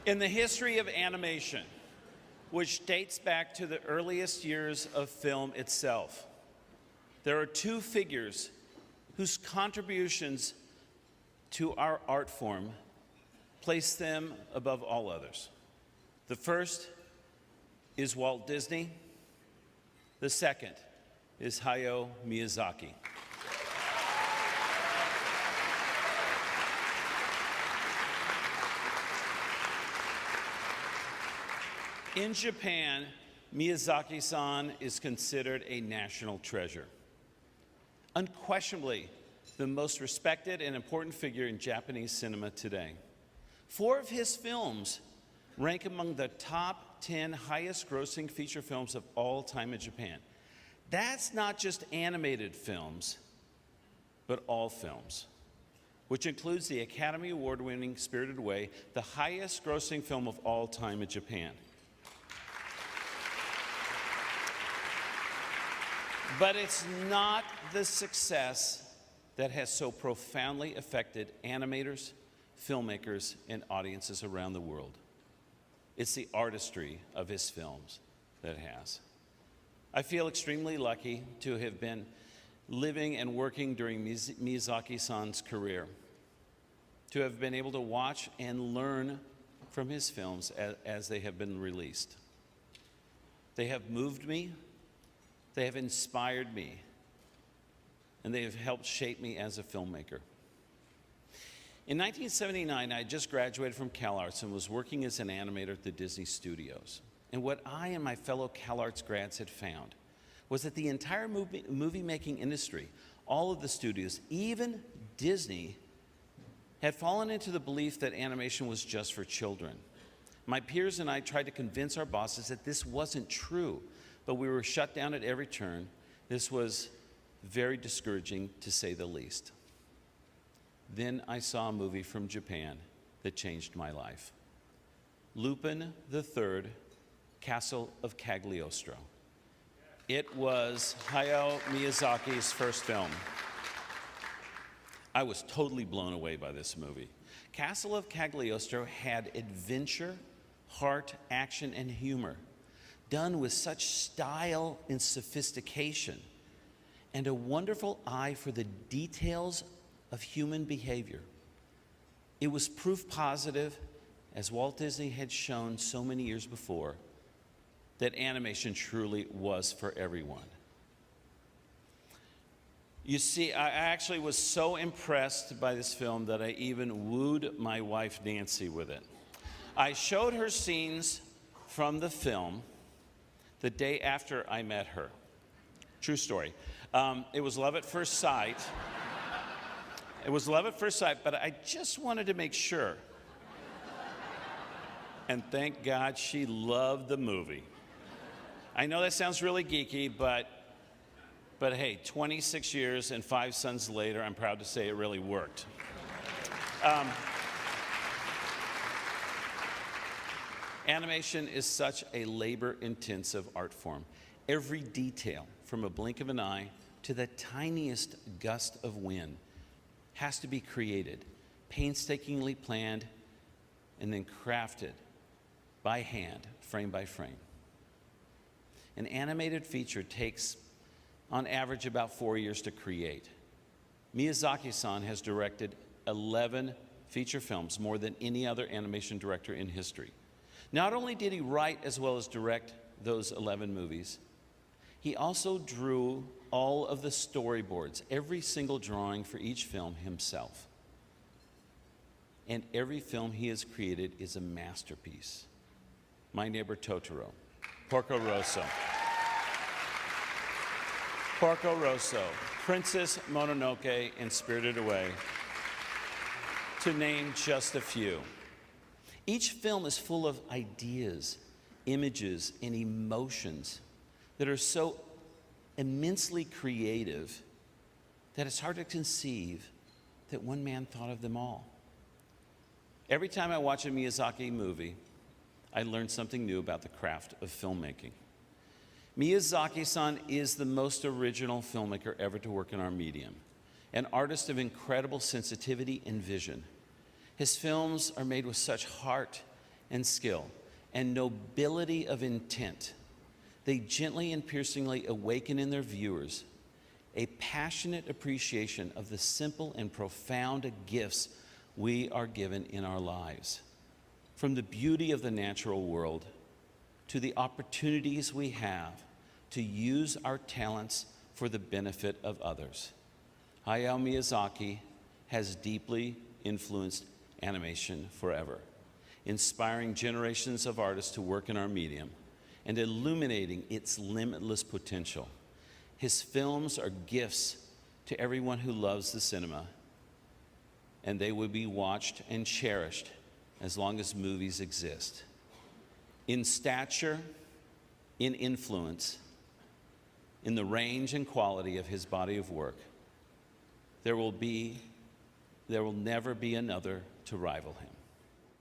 In the history of animation, which dates back to the earliest years of film itself, there are two figures whose contributions to our art form place them above all others. The first is Walt Disney. The second is Hayao Miyazaki. In Japan, Miyazaki-san is considered a national treasure. Unquestionably, the most respected and important figure in Japanese cinema today. 4 of his films rank among the top 10 highest-grossing feature films of all time in Japan. That's not just animated films, but all films, which includes the Academy Award-winning Spirited Away, the highest-grossing film of all time in Japan. But it's not the success that has so profoundly affected animators, filmmakers, and audiences around the world. It's the artistry of his films that has. I feel extremely lucky to have been living and working during Miyazaki-san's career, to have been able to watch and learn from his films as they have been released. They have moved me, they have inspired me, and they have helped shape me as a filmmaker. In 1979, I had just graduated from CalArts and was working as an animator at the Disney Studios. And what I and my fellow CalArts grads had found was that the entire movie-making industry, all of the studios, even Disney, had fallen into the belief that animation was just for children. My peers and I tried to convince our bosses that this wasn't true, but we were shut down at every turn. This was very discouraging, to say the least. Then I saw a movie from Japan that changed my life. Lupin III, Castle of Cagliostro. It was Hayao Miyazaki's first film. I was totally blown away by this movie. Castle of Cagliostro had adventure, heart, action, and humor, done with such style and sophistication, and a wonderful eye for the details of human behavior. It was proof positive, as Walt Disney had shown so many years before, that animation truly was for everyone. You see, I actually was so impressed by this film that I even wooed my wife Nancy with it. I showed her scenes from the film the day after I met her. True story. It was love at first sight. It was love at first sight, but I just wanted to make sure. And thank God she loved the movie. I know that sounds really geeky, but hey, 26 years and 5 sons later, I'm proud to say it really worked. Animation is such a labor-intensive art form. Every detail, from a blink of an eye to the tiniest gust of wind, has to be created, painstakingly planned, and then crafted by hand, frame by frame. An animated feature takes, on average, about 4 years to create. Miyazaki-san has directed 11 feature films, more than any other animation director in history. Not only did he write as well as direct those 11 movies, he also drew all of the storyboards, every single drawing for each film himself. And every film he has created is a masterpiece. My Neighbor Totoro, Porco Rosso. Porco Rosso, Princess Mononoke, and Spirited Away, to name just a few. Each film is full of ideas, images, and emotions that are so immensely creative that it's hard to conceive that one man thought of them all. Every time I watch a Miyazaki movie, I learn something new about the craft of filmmaking. Miyazaki-san is the most original filmmaker ever to work in our medium, an artist of incredible sensitivity and vision. His films are made with such heart and skill and nobility of intent, they gently and piercingly awaken in their viewers a passionate appreciation of the simple and profound gifts we are given in our lives. From the beauty of the natural world to the opportunities we have to use our talents for the benefit of others. Hayao Miyazaki has deeply influenced animation forever, inspiring generations of artists to work in our medium and illuminating its limitless potential. His films are gifts to everyone who loves the cinema, and they will be watched and cherished as long as movies exist. In stature, in influence, in the range and quality of his body of work, there will never be another to rival him.